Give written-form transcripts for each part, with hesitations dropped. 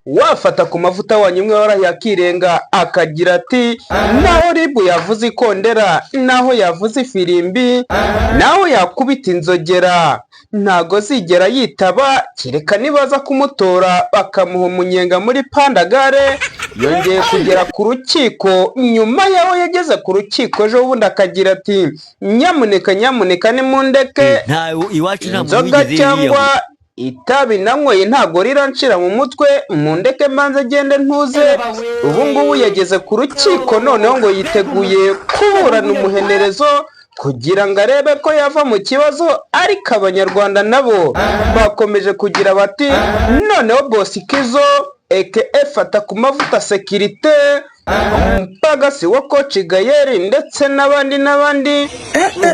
wafata ku mavuta wanyumwe warahiye akirenga akagira ati naho ribu yavuze ikondera, naho yavuze ifirimbi, naho yakubita inzogera, ntago zigera yitaba kereka nibaza kumutora bakamuha umunyenga muri Pandagare. Yongeye kugera ku rukiko, nyuma yaho yageze ku rukiko ejo bundi akagira ati nyamuneka nimundeke, inzoga cyangwa itabi nanyweye ntago riranshira mu mutwe, mundeke manze gende ntuze. Ubu ngubu yageze ku rukiko noneho ngo yiteguye kuburana umuhenerezo kugira ngo arebe ko yava mu kibazo, ariko abanyarwanda nabo bakomeje kugira bati noneho Boss Kizo aka fata ku mavuta sekirite, umupagasi wa Coach Gayeri ndetse n'abandi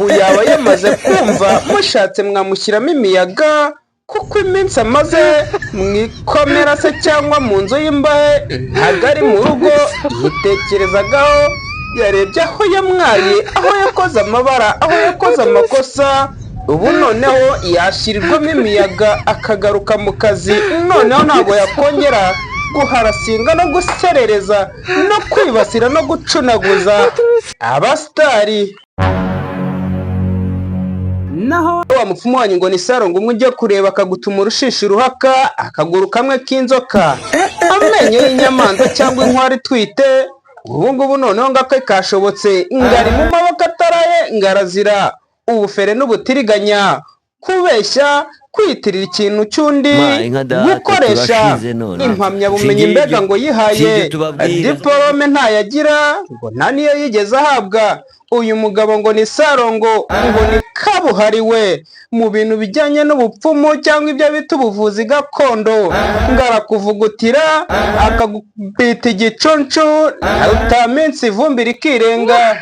ubu yaba yamaze kumva mushatse mwamushyiramo imiyaga, kuko iminsi amaze mwikomera se cyangwa mu nzu y'imbahe ntago ari mu rugo. Yitekerezagaho, yarebye aho yamwaye, aho yakoze amabara, aho yakoze amakosa. Ubu noneho yashyirirwamo imiyaga akagaruka mu kazi, noneho ntabwo yakongera guharasinga no guserereza no kwibasira no gucunaguza abasitari. Naho wa mupfumu wanyu ngo ni Sarongo umwe ujye kureba akagutuma urushishi ruhaka, akaguru kamwe k'inzoka, amenyo y'inyamanza cyangwa inkwari twite. Ubu ngubu noneho ngake kashobotse, ngari mu maboko ataraye, ngarazira ubufere n'ubutiriganya, kubeshya, kwitirira ikintu cy'undi, gukoresha impamyabumenyi mbega ngo yihaye diplome ntayagira, ngo nta niyo yigeze ahabwa. Uyu mugabo ngo ni Sarongo, ngo ni kabuhariwe mu bintu bijyanye n'ubupfumu cyangwa ibyo bita ubuvuzi gakondo, ngarakuvugutira akagubita igicunshu utaminsi ivumbi rikirenga.